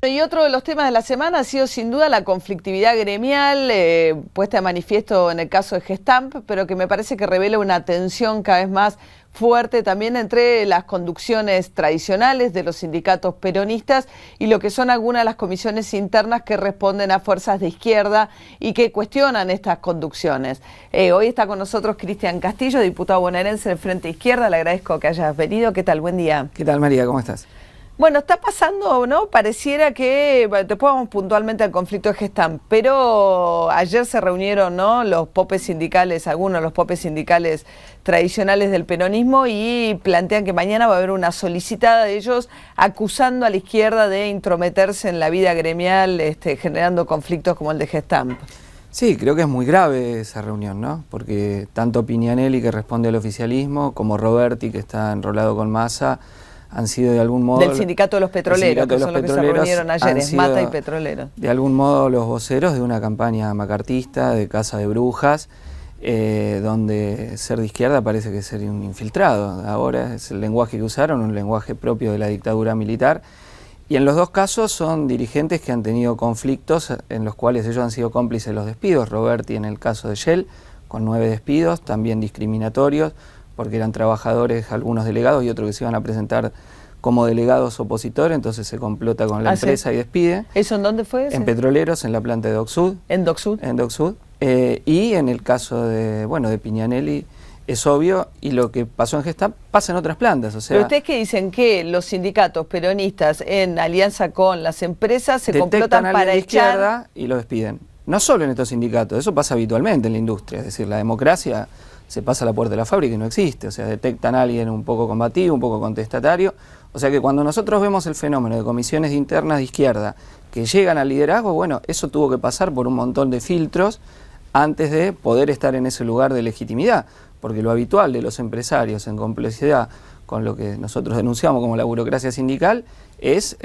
Y otro de los temas de la semana ha sido sin duda la conflictividad gremial, puesta de manifiesto en el caso de Gestamp, pero que me parece que revela una tensión cada vez más fuerte también entre las conducciones tradicionales de los sindicatos peronistas y lo que son algunas de las comisiones internas que responden a fuerzas de izquierda y que cuestionan estas conducciones. Hoy está con nosotros Cristian Castillo, diputado bonaerense del Frente Izquierda. Le agradezco que hayas venido. ¿Qué tal? Buen día. ¿Qué tal, María? ¿Cómo estás? Bueno, está pasando, ¿no? Pareciera que, después vamos puntualmente al conflicto de Gestamp, pero ayer se reunieron, ¿no?, los popes sindicales, algunos de los popes sindicales tradicionales del peronismo, y plantean que mañana va a haber una solicitada de ellos acusando a la izquierda de intrometerse en la vida gremial, generando conflictos como el de Gestamp. Sí, creo que es muy grave esa reunión, ¿no? Porque tanto Pignanelli, que responde al oficialismo, como Roberti, que está enrolado con Massa, han sido de algún modo... Del sindicato de los petroleros, que son los que se reunieron ayer, es Mata y Petroleros. De algún modo los voceros de una campaña macartista, de caza de brujas, donde ser de izquierda parece que ser un infiltrado. Ahora es el lenguaje que usaron, un lenguaje propio de la dictadura militar. Y en los dos casos son dirigentes que han tenido conflictos en los cuales ellos han sido cómplices de los despidos. Roberti en el caso de Shell, con 9 despidos, también discriminatorios, porque eran trabajadores, algunos delegados y otros que se iban a presentar como delegados opositores, entonces se complota con la empresa y despide. ¿Eso en dónde fue ese? En Petroleros, en la planta de Docsud. ¿En Docsud? En Docsud. Y en el caso de, bueno, de Pignanelli, es obvio, y lo que pasó en Gestamp pasa en otras plantas. O sea, pero ustedes que dicen que los sindicatos peronistas, en alianza con las empresas, se complotan para echar... izquierda y lo despiden. No solo en estos sindicatos, eso pasa habitualmente en la industria, es decir, la democracia se pasa a la puerta de la fábrica y no existe, o sea, detectan a alguien un poco combativo, un poco contestatario, o sea que cuando nosotros vemos el fenómeno de comisiones internas de izquierda que llegan al liderazgo, bueno, eso tuvo que pasar por un montón de filtros antes de poder estar en ese lugar de legitimidad, porque lo habitual de los empresarios en complicidad con lo que nosotros denunciamos como la burocracia sindical es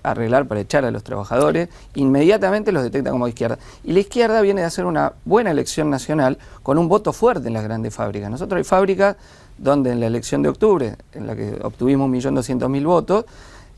arreglar para echar a los trabajadores, inmediatamente los detecta como izquierda. Y la izquierda viene de hacer una buena elección nacional con un voto fuerte en las grandes fábricas. Nosotros hay fábricas donde en la elección de octubre, en la que obtuvimos 1.200.000 votos,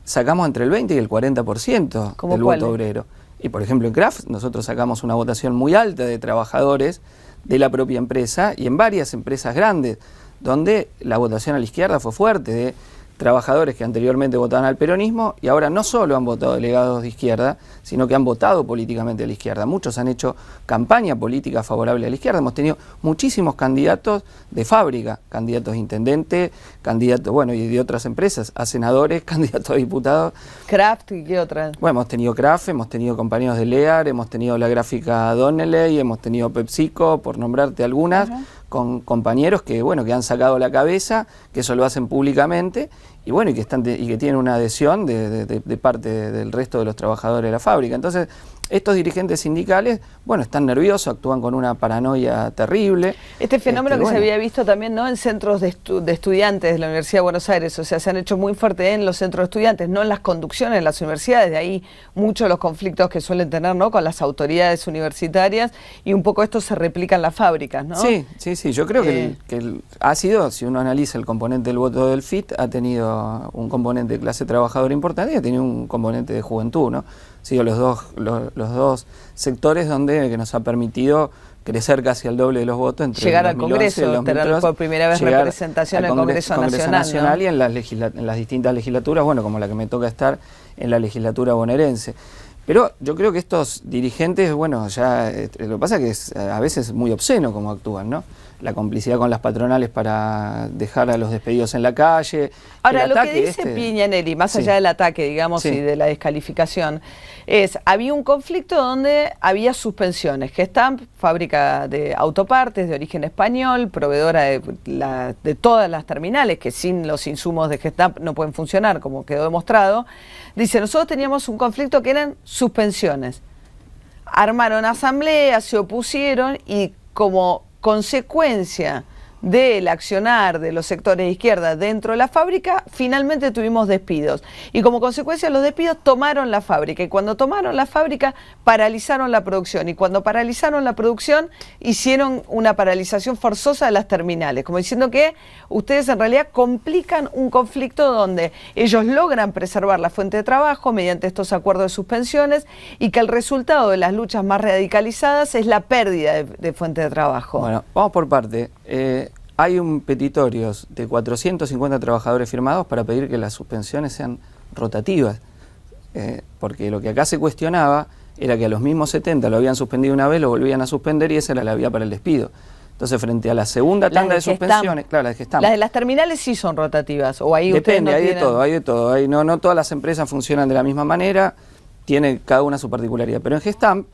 sacamos entre el 20 y el 40% del voto obrero. Y por ejemplo en Kraft nosotros sacamos una votación muy alta de trabajadores de la propia empresa y en varias empresas grandes, donde la votación a la izquierda fue fuerte, de trabajadores que anteriormente votaban al peronismo y ahora no solo han votado delegados de izquierda, sino que han votado políticamente a la izquierda. Muchos han hecho campaña política favorable a la izquierda. Hemos tenido muchísimos candidatos de fábrica, candidatos a intendente, candidatos, bueno, y de otras empresas, a senadores, candidatos a diputados. ¿Kraft y qué otras? Bueno, hemos tenido Kraft, hemos tenido compañeros de Lear, hemos tenido la gráfica Donnelley, hemos tenido PepsiCo, por nombrarte algunas, con compañeros que, bueno, que han sacado la cabeza, que eso lo hacen públicamente, y bueno, y que tienen una adhesión de parte del resto de los trabajadores de la fábrica. Entonces, estos dirigentes sindicales, bueno, están nerviosos, actúan con una paranoia terrible. Este fenómeno que se había visto también, ¿no?, en centros de estudiantes de la Universidad de Buenos Aires, o sea, se han hecho muy fuerte en los centros de estudiantes, no en las conducciones de las universidades, de ahí muchos de los conflictos que suelen tener, ¿no?, con las autoridades universitarias, y un poco esto se replica en las fábricas, ¿no? Sí, sí, sí, yo creo que ha sido, si uno analiza el componente del voto del FIT, ha tenido un componente de clase trabajadora importante y ha tenido un componente de juventud, ¿no? Han sido los dos sectores que nos ha permitido crecer casi al doble de los votos entre llegar al Congreso, tener por primera vez representación en el Congreso Nacional, ¿no? Y en las distintas legislaturas, bueno, como la que me toca estar en la legislatura bonaerense. Pero yo creo que estos dirigentes, bueno, ya lo que pasa es que a veces es muy obsceno cómo actúan, ¿no? La complicidad con las patronales para dejar a los despedidos en la calle. Ahora, lo que dice Pignanelli, más allá del ataque, digamos, y de la descalificación, había un conflicto donde había suspensiones. Gestamp, fábrica de autopartes de origen español, proveedora de todas las terminales, que sin los insumos de Gestamp no pueden funcionar, como quedó demostrado. Dice, nosotros teníamos un conflicto que eran suspensiones. Armaron asambleas, se opusieron y como consecuencia del accionar de los sectores de izquierda dentro de la fábrica, finalmente tuvimos despidos. Y como consecuencia los despidos tomaron la fábrica. Y cuando tomaron la fábrica, paralizaron la producción. Y cuando paralizaron la producción, hicieron una paralización forzosa de las terminales. Como diciendo que ustedes en realidad complican un conflicto donde ellos logran preservar la fuente de trabajo mediante estos acuerdos de suspensiones y que el resultado de las luchas más radicalizadas es la pérdida de fuente de trabajo. Bueno, vamos por parte. Hay un petitorio de 450 trabajadores firmados para pedir que las suspensiones sean rotativas, porque lo que acá se cuestionaba era que a los mismos 70 lo habían suspendido una vez, lo volvían a suspender y esa era la vía para el despido. Entonces, frente a la segunda tanda de suspensiones, claro, las que están. Las de las terminales sí son rotativas, o ahí depende, ustedes no hay tienen... de todo, hay de todo. No todas las empresas funcionan de la misma manera, tiene cada una su particularidad. Pero en Gestamp,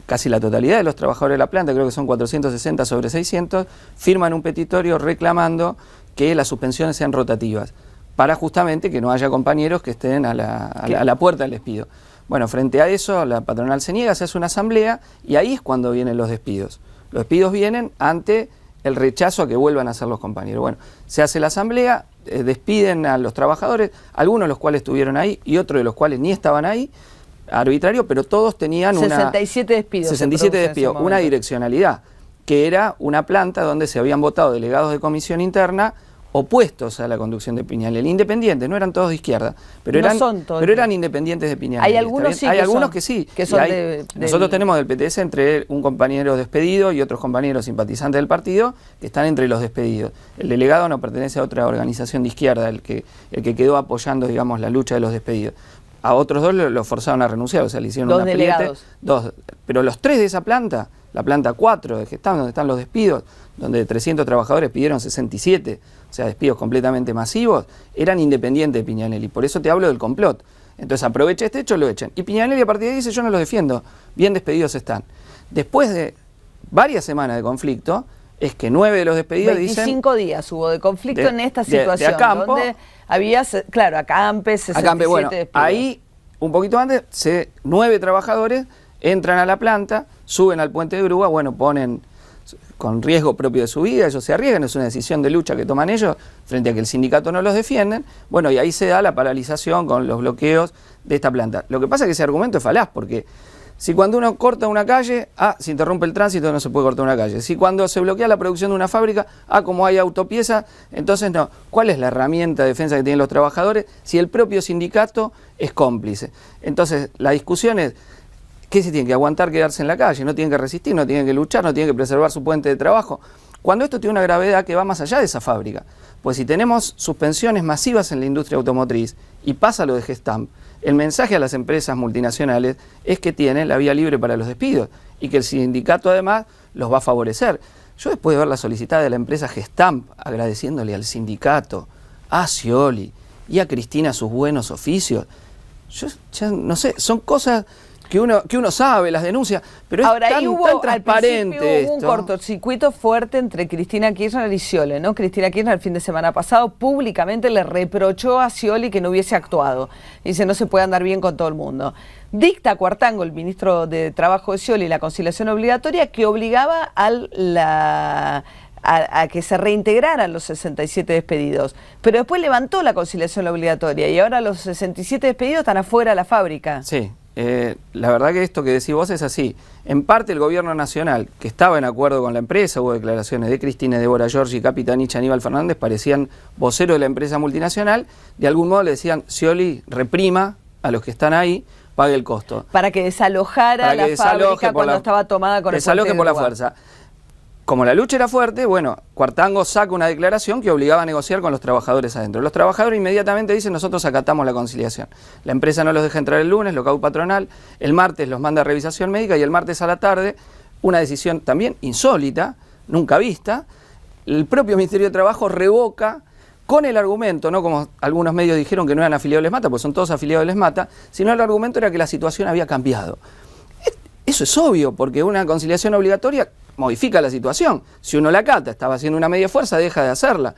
casi la totalidad de los trabajadores de la planta, creo que son 460 sobre 600, firman un petitorio reclamando que las suspensiones sean rotativas, para justamente que no haya compañeros que estén a la puerta del despido. Bueno, frente a eso, la patronal se niega, se hace una asamblea y ahí es cuando vienen los despidos. Los despidos vienen ante el rechazo a que vuelvan a ser los compañeros. Bueno, se hace la asamblea, despiden a los trabajadores, algunos de los cuales estuvieron ahí y otros de los cuales ni estaban ahí, arbitrario, pero todos tenían 67 despidos. 67 despidos, una direccionalidad, que era una planta donde se habían votado delegados de comisión interna opuestos a la conducción de Piñanelli, independientes, no eran todos de izquierda, pero eran independientes de Piñanelli. Hay algunos sí, hay algunos que sí. Que son nosotros tenemos del PTS entre un compañero despedido y otros compañeros simpatizantes del partido que están entre los despedidos. El delegado no pertenece a otra organización de izquierda, el que quedó apoyando, digamos, la lucha de los despedidos. A otros dos los forzaron a renunciar, o sea, le hicieron dos una delegados. Dos, pero los tres de esa planta, la planta 4 de Gestamp, donde están los despidos, donde 300 trabajadores pidieron 67, o sea, despidos completamente masivos, eran independientes de Piñanelli. Por eso te hablo del complot. Entonces aprovecha este hecho, lo echan. Y Piñanelli a partir de ahí dice, yo no los defiendo, bien despedidos están. Después de varias semanas de conflicto, es que 9 de los despedidos 25 dicen... días hubo de conflicto en esta situación, de Acampo, donde había, claro, Acampe, 67 bueno, despidos. Ahí, un poquito antes, 9 trabajadores entran a la planta, suben al puente de grúa, bueno, ponen con riesgo propio de su vida, ellos se arriesgan, es una decisión de lucha que toman ellos frente a que el sindicato no los defienden, bueno, y ahí se da la paralización con los bloqueos de esta planta. Lo que pasa es que ese argumento es falaz, porque si cuando uno corta una calle, se interrumpe el tránsito, no se puede cortar una calle. Si cuando se bloquea la producción de una fábrica, como hay autopiezas, entonces no. ¿Cuál es la herramienta de defensa que tienen los trabajadores si el propio sindicato es cómplice? Entonces, la discusión es, ¿qué se tiene que aguantar quedarse en la calle? No tienen que resistir, no tienen que luchar, no tienen que preservar su puente de trabajo. Cuando esto tiene una gravedad que va más allá de esa fábrica. Pues si tenemos suspensiones masivas en la industria automotriz y pasa lo de Gestamp, el mensaje a las empresas multinacionales es que tienen la vía libre para los despidos y que el sindicato además los va a favorecer. Yo después de ver la solicitada de la empresa Gestamp, agradeciéndole al sindicato, a Scioli y a Cristina sus buenos oficios, yo ya no sé, son cosas que uno sabe, las denuncias, pero ahora, es tan transparente hubo un cortocircuito fuerte entre Cristina Kirchner y Scioli, ¿no? Cristina Kirchner el fin de semana pasado públicamente le reprochó a Scioli que no hubiese actuado. Dice, no se puede andar bien con todo el mundo. Dicta Cuartango, el ministro de Trabajo de Scioli, la conciliación obligatoria que obligaba a que se reintegraran los 67 despedidos. Pero después levantó la conciliación obligatoria y ahora los 67 despedidos están afuera de la fábrica. Sí. La verdad que esto que decís vos es así. En parte el gobierno nacional, que estaba en acuerdo con la empresa, hubo declaraciones de Cristina, Débora Giorgi, Capitanich, Aníbal Fernández, parecían voceros de la empresa multinacional, de algún modo le decían, Scioli, reprima a los que están ahí, pague el costo. Para que desalojara la fábrica cuando estaba tomada con el puente de grúa. Desaloje por la fuerza. Como la lucha era fuerte, bueno, Cuartango saca una declaración que obligaba a negociar con los trabajadores adentro. Los trabajadores inmediatamente dicen, nosotros acatamos la conciliación. La empresa no los deja entrar el lunes, lockout patronal, el martes los manda a revisación médica y el martes a la tarde, una decisión también insólita, nunca vista, el propio Ministerio de Trabajo revoca con el argumento, no como algunos medios dijeron que no eran afiliados de Lesmata, pues son todos afiliados de Lesmata, sino el argumento era que la situación había cambiado. Eso es obvio, porque una conciliación obligatoria modifica la situación. Si uno la acata, estaba haciendo una media fuerza, deja de hacerla.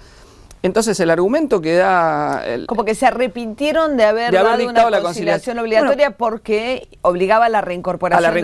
Entonces el argumento que da... Como que se arrepintieron de haber dado una la conciliación obligatoria, porque obligaba a la reincorporación,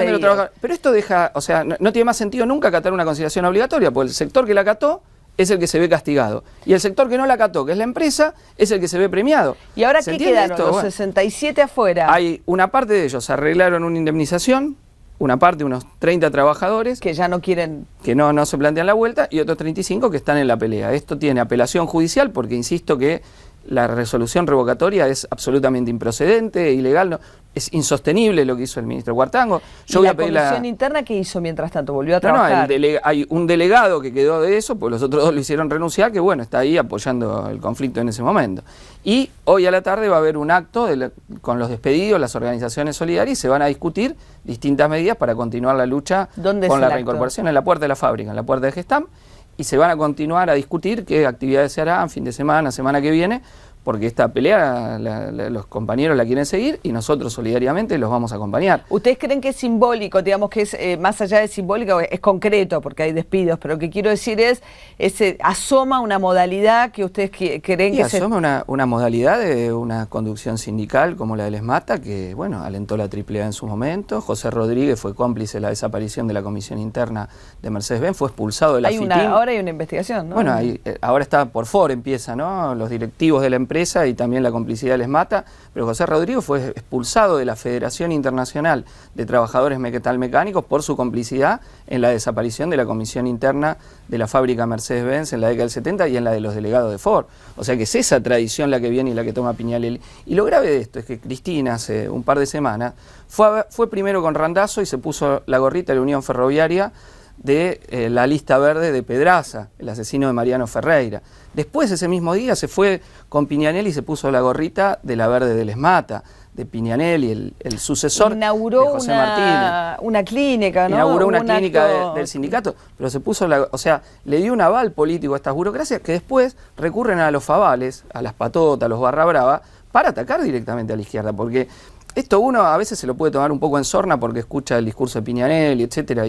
de los trabajadores. Pero esto deja, o sea, no tiene más sentido nunca acatar una conciliación obligatoria, porque el sector que la acató es el que se ve castigado. Y el sector que no la acató, que es la empresa, es el que se ve premiado. ¿Y ahora qué quedaron? Los 67 afuera. Hay una parte de ellos arreglaron una indemnización, una parte, unos 30 trabajadores que ya no quieren, que no se plantean la vuelta, y otros 35 que están en la pelea. Esto tiene apelación judicial, porque insisto que la resolución revocatoria es absolutamente improcedente, ilegal, no, es insostenible lo que hizo el ministro Cuartango. Yo voy a pedir la comisión interna, ¿qué hizo mientras tanto? ¿Volvió a trabajar? Hay un delegado que quedó de eso, pues los otros dos lo hicieron renunciar, que bueno, está ahí apoyando el conflicto en ese momento. Y hoy a la tarde va a haber un acto con los despedidos, las organizaciones solidarias, y se van a discutir distintas medidas para continuar la lucha con la reincorporación en la puerta de la fábrica, en la puerta de Gestamp, y se van a continuar a discutir qué actividades se harán fin de semana, semana que viene, porque esta pelea los compañeros la quieren seguir y nosotros solidariamente los vamos a acompañar. ¿Ustedes creen que es simbólico, digamos que es más allá de simbólico, es concreto porque hay despidos, pero lo que quiero decir es asoma una modalidad que ustedes creen que asoma una modalidad de una conducción sindical como la del ESMATA, que bueno, alentó la AAA en su momento. José Rodríguez fue cómplice de la desaparición de la comisión interna de Mercedes-Benz, fue expulsado de la FITIM. Ahora hay una investigación, ¿no? Bueno, ahora está por FOR, empieza, ¿no? Los directivos de la empresa y también la complicidad les mata, pero José Rodríguez fue expulsado de la Federación Internacional de Trabajadores Metalmecánicos por su complicidad en la desaparición de la comisión interna de la fábrica Mercedes-Benz en la década del 70 y en la de los delegados de Ford. O sea que es esa tradición la que viene y la que toma Piñanelli. Y lo grave de esto es que Cristina hace un par de semanas fue primero con Randazzo y se puso la gorrita de la Unión Ferroviaria de la lista verde de Pedraza, el asesino de Mariano Ferreira. Después, ese mismo día, se fue con Piñanelli y se puso la gorrita de la verde del ESMATA, de Piñanelli, el sucesor de José Martínez. Una clínica, ¿no? Inauguró una clínica del sindicato, pero se puso, o sea, le dio un aval político a estas burocracias que después recurren a los favales, a las patotas, a los barra brava, para atacar directamente a la izquierda, porque esto uno a veces se lo puede tomar un poco en sorna porque escucha el discurso de Piñanelli, etcétera,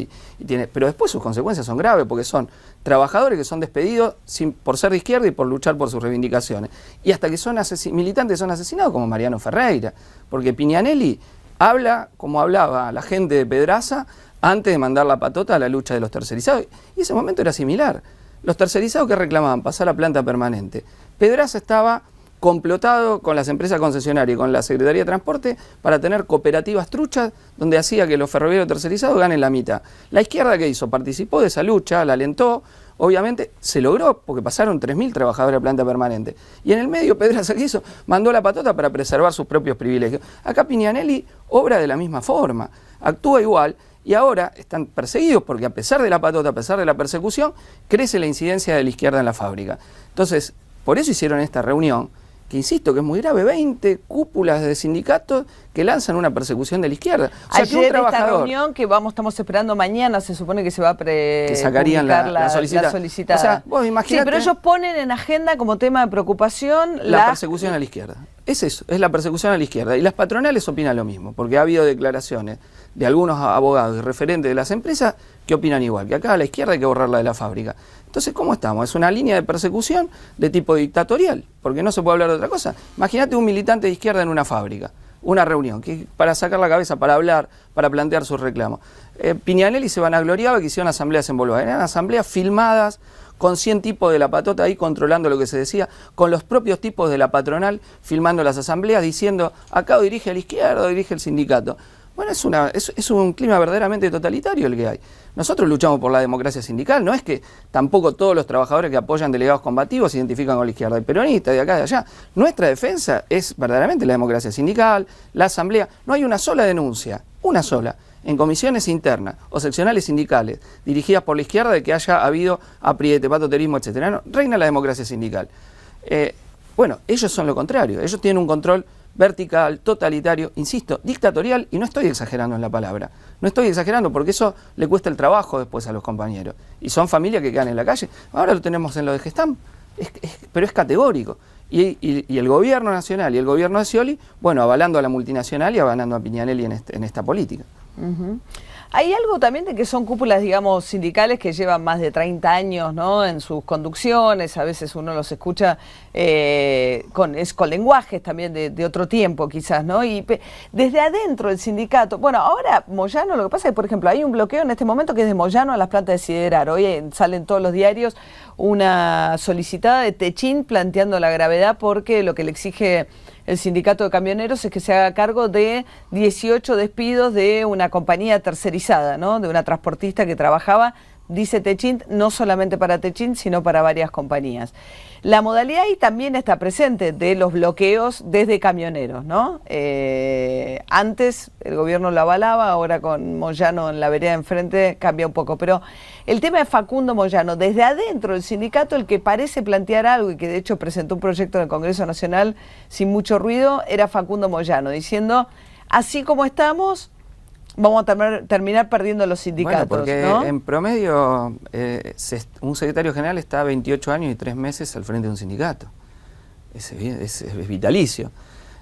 pero después sus consecuencias son graves porque son trabajadores que son despedidos por ser de izquierda y por luchar por sus reivindicaciones. Y hasta que son militantes son asesinados como Mariano Ferreira, porque Piñanelli habla como hablaba la gente de Pedraza antes de mandar la patota a la lucha de los tercerizados. Y ese momento era similar. Los tercerizados que reclamaban pasar a planta permanente. Pedraza estaba complotado con las empresas concesionarias y con la Secretaría de Transporte para tener cooperativas truchas donde hacía que los ferroviarios tercerizados ganen la mitad. La izquierda, ¿qué hizo? Participó de esa lucha, la alentó, obviamente se logró porque pasaron 3.000 trabajadores a planta permanente. Y en el medio Pedraza, ¿qué hizo? Mandó la patota para preservar sus propios privilegios. Acá Piñanelli obra de la misma forma, actúa igual. Y ahora están perseguidos porque a pesar de la patota, a pesar de la persecución, crece la incidencia de la izquierda en la fábrica. Entonces, por eso hicieron esta reunión, que insisto que es muy grave, 20 cúpulas de sindicatos que lanzan una persecución de la izquierda. O sea, ayer que un trabajador, esta reunión que estamos esperando mañana, se supone que se va a que sacarían la solicitada. O sea, vos imaginate, sí, pero ellos ponen en agenda como tema de preocupación la persecución a la izquierda. Es eso, es la persecución a la izquierda. Y las patronales opinan lo mismo, porque ha habido declaraciones de algunos abogados y referentes de las empresas que opinan igual, que acá a la izquierda hay que borrarla de la fábrica. Entonces, ¿cómo estamos? Es una línea de persecución de tipo dictatorial, porque no se puede hablar de otra cosa. Imagínate un militante de izquierda en una fábrica, una reunión, que para sacar la cabeza, para hablar, para plantear sus reclamos. Piñanelli se vanagloriaba que hicieron asambleas en Bolívar. Eran asambleas filmadas, con 100 tipos de la patota ahí controlando lo que se decía, con los propios tipos de la patronal filmando las asambleas, diciendo, acá dirige a la izquierda, o dirige el sindicato. Bueno, es un clima verdaderamente totalitario el que hay. Nosotros luchamos por la democracia sindical, no es que tampoco todos los trabajadores que apoyan delegados combativos se identifican con la izquierda, hay peronistas de acá y de allá. Nuestra defensa es verdaderamente la democracia sindical, la asamblea. No hay una sola denuncia, una sola, en comisiones internas o seccionales sindicales dirigidas por la izquierda de que haya habido apriete, patoterismo, etcétera. No, reina la democracia sindical. Bueno, ellos son lo contrario, ellos tienen un control vertical, totalitario, insisto, dictatorial, y no estoy exagerando en la palabra. No estoy exagerando porque eso le cuesta el trabajo después a los compañeros. Y son familias que quedan en la calle. Ahora lo tenemos en lo de Gestamp, pero es categórico. Y el gobierno nacional y el gobierno de Scioli, bueno, avalando a la multinacional y avalando a Piñanelli en esta política. Hay algo también de que son cúpulas, digamos, sindicales que llevan más de 30 años, ¿no?, en sus conducciones. A veces uno los escucha con lenguajes también de otro tiempo, quizás, ¿no? Y desde adentro del sindicato, bueno, ahora Moyano, lo que pasa es que, por ejemplo, hay un bloqueo en este momento que es de Moyano a las plantas de Siderar. Hoy salen todos los diarios una solicitada de Techint planteando la gravedad porque lo que le exige el sindicato de camioneros es que se haga cargo de 18 despidos de una compañía tercerizada, ¿no?, de una transportista que trabajaba, dice Techint, no solamente para Techint, sino para varias compañías. La modalidad ahí también está presente de los bloqueos desde camioneros, ¿no? Antes el gobierno lo avalaba, ahora con Moyano en la vereda de enfrente cambia un poco. Pero el tema de Facundo Moyano, desde adentro del sindicato, el que parece plantear algo y que de hecho presentó un proyecto en el Congreso Nacional sin mucho ruido, era Facundo Moyano, diciendo, así como estamos, vamos a terminar perdiendo los sindicatos. Bueno, porque ¿no? en promedio un secretario general está 28 años y 3 meses al frente de un sindicato. Es vitalicio.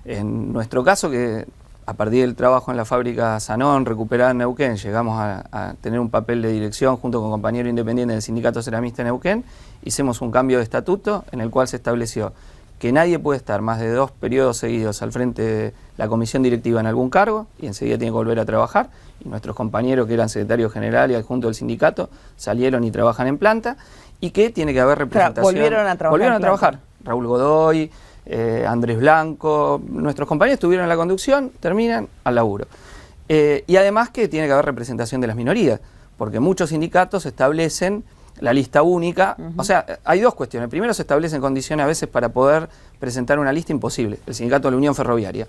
En nuestro caso, que a partir del trabajo en la fábrica Sanón, recuperada en Neuquén, llegamos a tener un papel de dirección junto con compañero independiente del sindicato ceramista de Neuquén, hicimos un cambio de estatuto en el cual se estableció que nadie puede estar más de 2 periodos seguidos al frente de la comisión directiva en algún cargo y enseguida tiene que volver a trabajar, y nuestros compañeros que eran secretario general y adjunto del sindicato salieron y trabajan en planta, y que tiene que haber representación. Volvieron a trabajar. Raúl Godoy, Andrés Blanco, nuestros compañeros estuvieron en la conducción, terminan al laburo. Y además que tiene que haber representación de las minorías, porque muchos sindicatos establecen la lista única. O sea, hay dos cuestiones. Primero, se establecen condiciones a veces para poder presentar una lista imposible. El sindicato de la Unión Ferroviaria.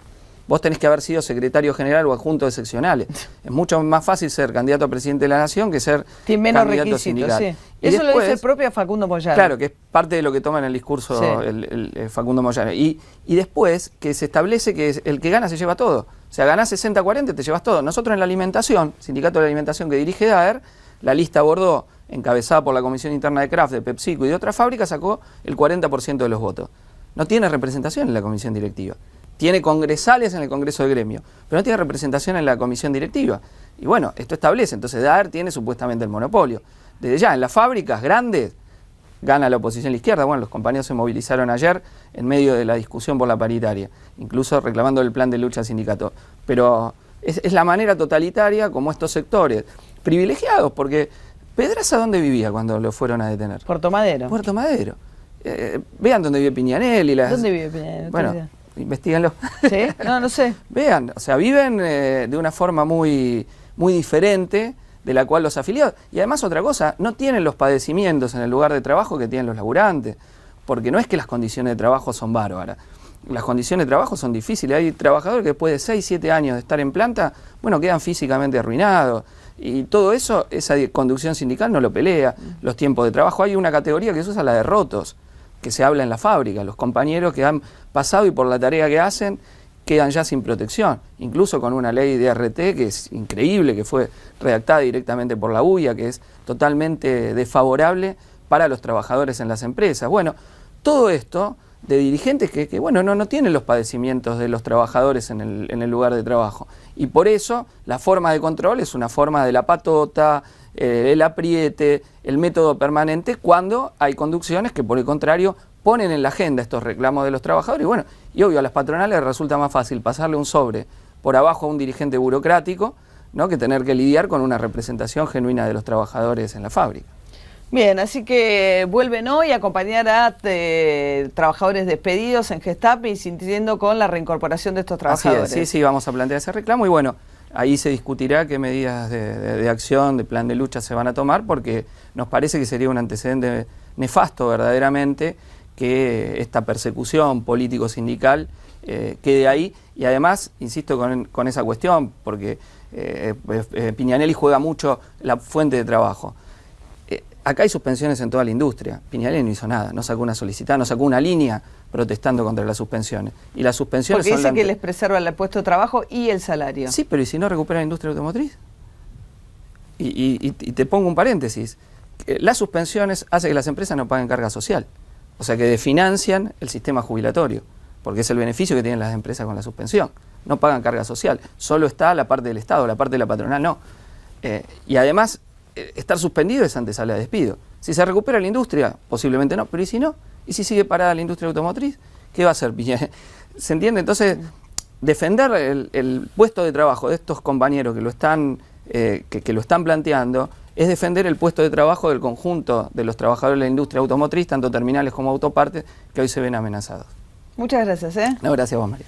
Vos tenés que haber sido secretario general o adjunto de seccionales. Es mucho más fácil ser candidato a presidente de la Nación que ser candidato sindical. Sí. Eso después, lo dice el propio Facundo Moyano. Claro, que es parte de lo que toma en el discurso sí. el Facundo Moyano. Y después que se establece que el que gana se lleva todo. O sea, ganás 60-40, te llevas todo. Nosotros en la alimentación, sindicato de la alimentación que dirige Daer, la lista abordó, encabezada por la Comisión Interna de Kraft, de PepsiCo y de otras fábricas, sacó el 40% de los votos. No tiene representación en la comisión directiva. Tiene congresales en el Congreso de Gremio, pero no tiene representación en la comisión directiva. Y bueno, esto establece, entonces Daer tiene supuestamente el monopolio. Desde ya, en las fábricas grandes, gana la oposición a la izquierda. Bueno, los compañeros se movilizaron ayer en medio de la discusión por la paritaria, incluso reclamando el plan de lucha al sindicato. Pero es la manera totalitaria como estos sectores, privilegiados, porque Pedraza, ¿dónde vivía cuando lo fueron a detener? Puerto Madero. Puerto Madero. Vean dónde vive Piñanelli. ¿Dónde vive Piñanelli? Bueno, investíganlo. ¿Sí? No sé. Vean, o sea, viven de una forma muy diferente de la cual los afiliados. Y además otra cosa, no tienen los padecimientos en el lugar de trabajo que tienen los laburantes, porque no es que las condiciones de trabajo son bárbaras. Las condiciones de trabajo son difíciles. Hay trabajadores que después de 6, 7 años de estar en planta, bueno, quedan físicamente arruinados. Y todo eso, esa conducción sindical no lo pelea. Los tiempos de trabajo, hay una categoría que se usa, la de rotos, que se habla en la fábrica. Los compañeros que han pasado y por la tarea que hacen quedan ya sin protección. Incluso con una ley de RT que es increíble, que fue redactada directamente por la UIA, que es totalmente desfavorable para los trabajadores en las empresas. Bueno, todo esto de dirigentes que bueno, no tienen los padecimientos de los trabajadores en el lugar de trabajo. Y por eso la forma de control es una forma de la patota, el apriete, el método permanente, cuando hay conducciones que por el contrario ponen en la agenda estos reclamos de los trabajadores. Y bueno, y obvio, a las patronales resulta más fácil pasarle un sobre por abajo a un dirigente burocrático, ¿no?, que tener que lidiar con una representación genuina de los trabajadores en la fábrica. Bien, así que vuelven hoy a acompañar a trabajadores despedidos en Gestapo, insistiendo con la reincorporación de estos trabajadores. Así es, sí, vamos a plantear ese reclamo y bueno, ahí se discutirá qué medidas de acción, de plan de lucha se van a tomar, porque nos parece que sería un antecedente nefasto verdaderamente que esta persecución político-sindical quede ahí. Y además, insisto con esa cuestión, porque Piñanelli juega mucho la fuente de trabajo. Acá hay suspensiones en toda la industria. Piñanelli no hizo nada, no sacó una solicitada, no sacó una línea protestando contra las suspensiones. Y las suspensiones porque dice que les preserva el puesto de trabajo y el salario. Sí, pero ¿y si no recupera la industria automotriz? Y te pongo un paréntesis. Las suspensiones hacen que las empresas no paguen carga social. O sea que desfinancian el sistema jubilatorio, porque es el beneficio que tienen las empresas con la suspensión. No pagan carga social. Solo está la parte del Estado, la parte de la patronal no. Y además, estar suspendido es antesala de despido. Si se recupera la industria, posiblemente no, pero ¿y si no? ¿Y si sigue parada la industria automotriz? ¿Qué va a hacer? ¿Se entiende? Entonces, defender el puesto de trabajo de estos compañeros que lo están planteando es defender el puesto de trabajo del conjunto de los trabajadores de la industria automotriz, tanto terminales como autopartes, que hoy se ven amenazados. Muchas gracias. No, gracias a vos, María.